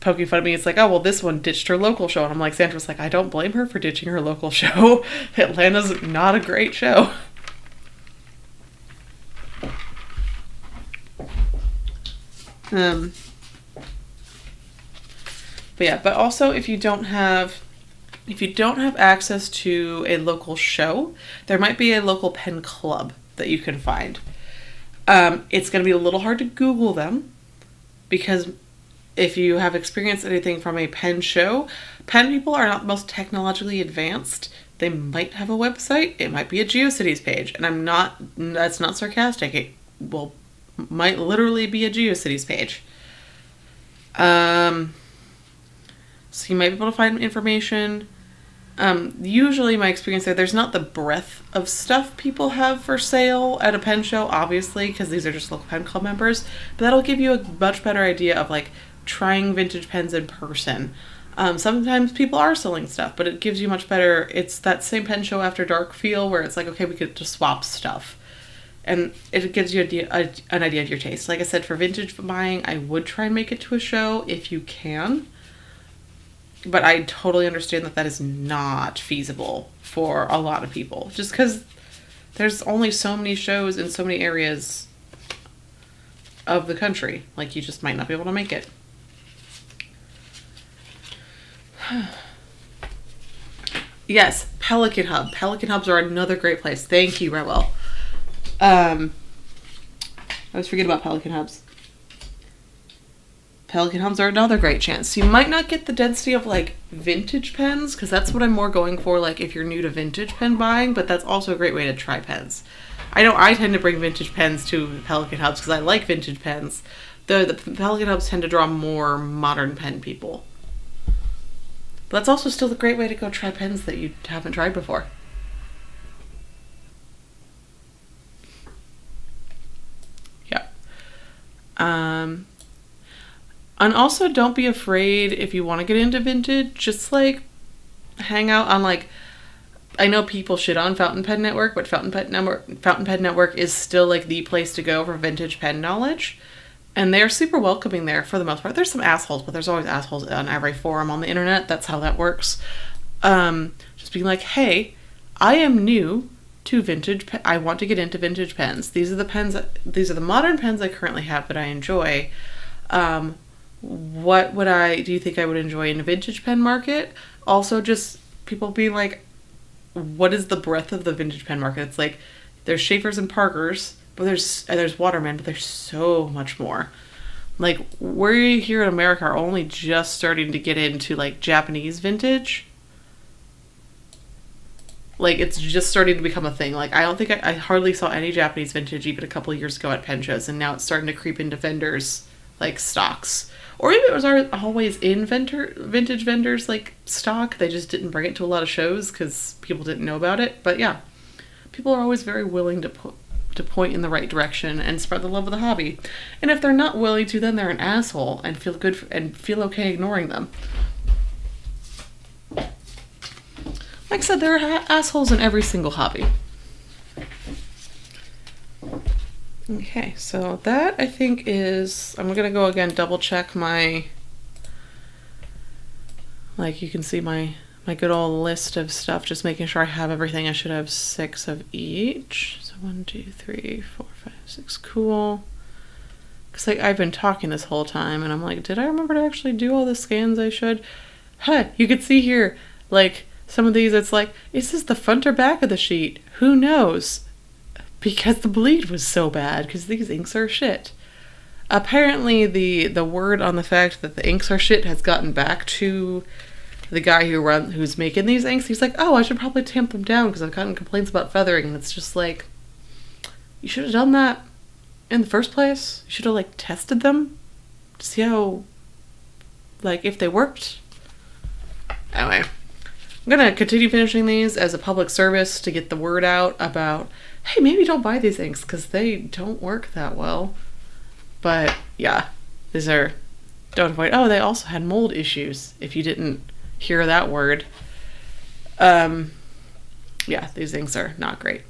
poking fun at me. It's like, oh well, this one ditched her local show, and I'm like, Sandra's like, I don't blame her for ditching her local show. Atlanta's not a great show. But yeah, but also if you don't have If you don't have access to a local show, there might be a local pen club that you can find. It's going to be a little hard to Google them because if you have experienced anything from a pen show, pen people are not the most technologically advanced. They might have a website. It might be a GeoCities page. And that's not sarcastic. It might literally be a GeoCities page. So you might be able to find information. Usually my experience there's not the breadth of stuff people have for sale at a pen show, obviously, because these are just local pen club members, but that'll give you a much better idea of like trying vintage pens in person. Sometimes people are selling stuff, but it gives you much better, it's that same pen show after dark feel where it's like, okay, we could just swap stuff. And it gives you an idea of your taste. Like I said, for vintage buying, I would try and make it to a show if you can. But I totally understand that is not feasible for a lot of people. Just because there's only so many shows in so many areas of the country. Like, you just might not be able to make it. Yes, Pelican Hub. Pelican Hubs are another great place. Thank you, Rewell. I always forget about Pelican Hubs. Pelican Hubs are another great chance. You might not get the density of like vintage pens, because that's what I'm more going for, like if you're new to vintage pen buying, but that's also a great way to try pens. I know I tend to bring vintage pens to Pelican Hubs because I like vintage pens. The Pelican Hubs tend to draw more modern pen people. But that's also still a great way to go try pens that you haven't tried before. Yeah. And also, don't be afraid if you want to get into vintage. Just like hang out on like, I know people shit on Fountain Pen Network, but Fountain Pen Network is still like the place to go for vintage pen knowledge, and they're super welcoming there for the most part. There's some assholes, but there's always assholes on every forum on the internet. That's how that works. Just being like, hey, I am new to vintage. I want to get into vintage pens. These are the modern pens I currently have that I enjoy. What do you think I would enjoy in a vintage pen market? Also, just people being like, what is the breadth of the vintage pen market? It's like, there's Schaefers and Parkers, but there's Waterman, but there's so much more. Like, we here in America are only just starting to get into like Japanese vintage. Like, it's just starting to become a thing. Like, I don't think I hardly saw any Japanese vintage even a couple of years ago at pen shows, and now it's starting to creep into vendors like stocks. Or maybe it was always in vintage vendors like stock. They just didn't bring it to a lot of shows because people didn't know about it. But yeah, people are always very willing to point in the right direction and spread the love of the hobby. And if they're not willing to, then they're an asshole and feel okay ignoring them. Like I said, there are assholes in every single hobby. Okay, so that I think is, I'm gonna go again, double check my, like you can see my good old list of stuff, just making sure I have everything. I should have 6 of each. So 1, 2, 3, 4, 5, 6, cool. Cause like I've been talking this whole time and I'm like, did I remember to actually do all the scans I should? You could see here, like some of these, it's like, is this the front or back of the sheet? Who knows? Because the bleed was so bad, because these inks are shit. Apparently the word on the fact that the inks are shit has gotten back to the guy who's making these inks. He's like, oh, I should probably tamp them down because I've gotten complaints about feathering. And it's just like, you should have done that in the first place. You should have like tested them to see how, like, if they worked. Anyway, I'm gonna continue finishing these as a public service to get the word out about, hey, maybe don't buy these inks because they don't work that well. But yeah, these are, don't avoid. Oh, they also had mold issues, if you didn't hear that word. Yeah, these inks are not great.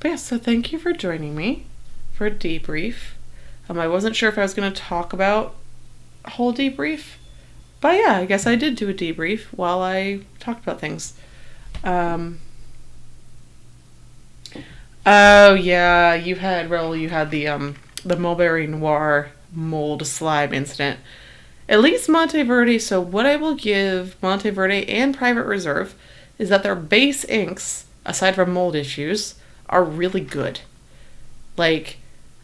But yeah, so thank you for joining me for a debrief. I wasn't sure if I was going to talk about a whole debrief, but yeah, I guess I did do a debrief while I talked about things. Oh yeah, you had the Mulberry Noir mold slime incident. At least Monteverde. So what I will give Monteverde and Private Reserve is that their base inks, aside from mold issues, are really good. Like,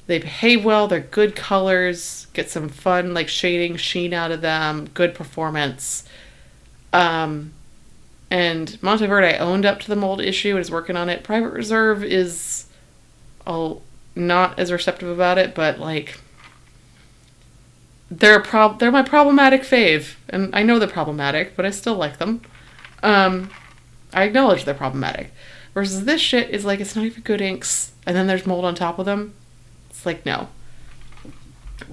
they behave well, they're good colors, get some fun, like, shading, sheen out of them, good performance. And Monteverde owned up to the mold issue and is working on it. Private Reserve is not as receptive about it, but, like, they're my problematic fave. And I know they're problematic, but I still like them. I acknowledge they're problematic. Versus this shit is like, it's not even good inks, and then there's mold on top of them. It's like, no.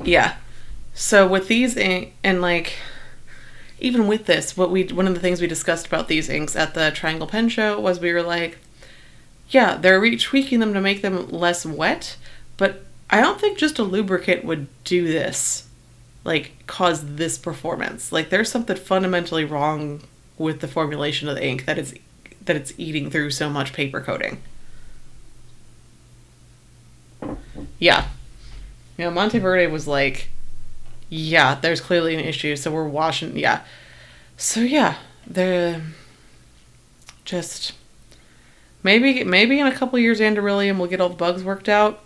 Yeah. So with these ink, and like, even with this, one of the things we discussed about these inks at the Triangle Pen Show was we were like, yeah, they're retweaking them to make them less wet, but I don't think just a lubricant would do this, like, cause this performance. Like, there's something fundamentally wrong with the formulation of the ink that it's eating through so much paper coating. Yeah. You know, Monteverde was like, yeah, there's clearly an issue, so we're washing, yeah. So yeah, they're just, maybe in a couple years Andorrheulium will get all the bugs worked out.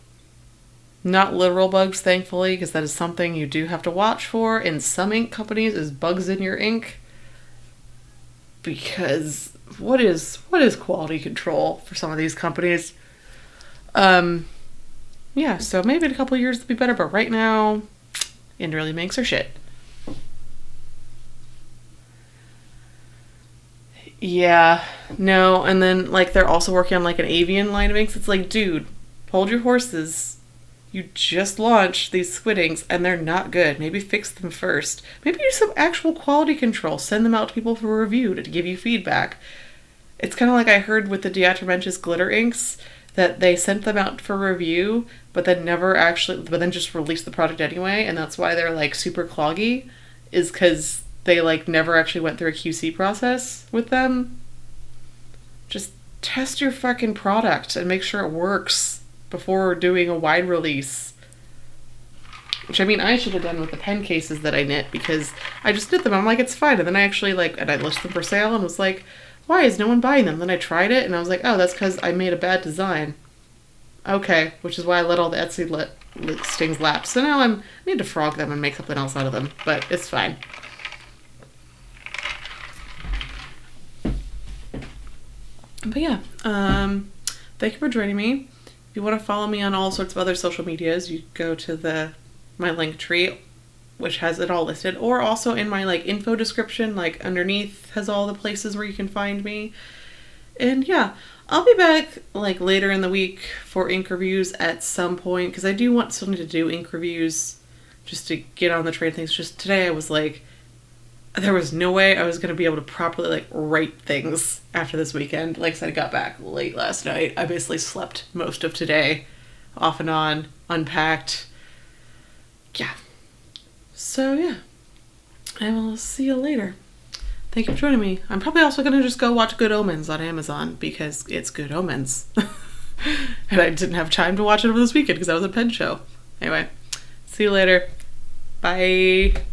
Not literal bugs, thankfully, because that is something you do have to watch for in some ink companies, is bugs in your ink. Because what is quality control for some of these companies? Yeah, so maybe in a couple of years it'll be better, but right now, Andorrheulium inks are shit. Yeah, no, and then, like, they're also working on, like, an avian line of inks. It's like, dude, hold your horses. You just launched these squid inks, and they're not good. Maybe fix them first. Maybe do some actual quality control. Send them out to people for review to give you feedback. It's kind of like I heard with the Diatramentis glitter inks, that they sent them out for review, but then just released the product anyway, and that's why they're, like, super cloggy, is because they, like, never actually went through a QC process with them. Just test your fucking product and make sure it works before doing a wide release. Which, I mean, I should have done with the pen cases that I knit, because I just knit them, I'm like, it's fine, and then I actually, like, and I listed them for sale, and was like, why is no one buying them? Then I tried it, and I was like, oh, that's because I made a bad design. Okay, which is why I let all the Etsy listings lapse. So now I need to frog them and make something else out of them, but it's fine. But yeah, thank you for joining me. If you want to follow me on all sorts of other social medias, you go to my link tree, which has it all listed, or also in my, like, info description, like, underneath has all the places where you can find me. And yeah, I'll be back, like, later in the week for ink reviews at some point, because I do want something to do ink reviews just to get on the train of things. Just today I was like, there was no way I was going to be able to properly, like, write things after this weekend. Like I said, I got back late last night. I basically slept most of today, off and on, unpacked. Yeah. So yeah, I will see you later. Thank you for joining me. I'm probably also going to just go watch Good Omens on Amazon, because it's Good Omens. And I didn't have time to watch it over this weekend because I was at Pen Show. Anyway, see you later. Bye.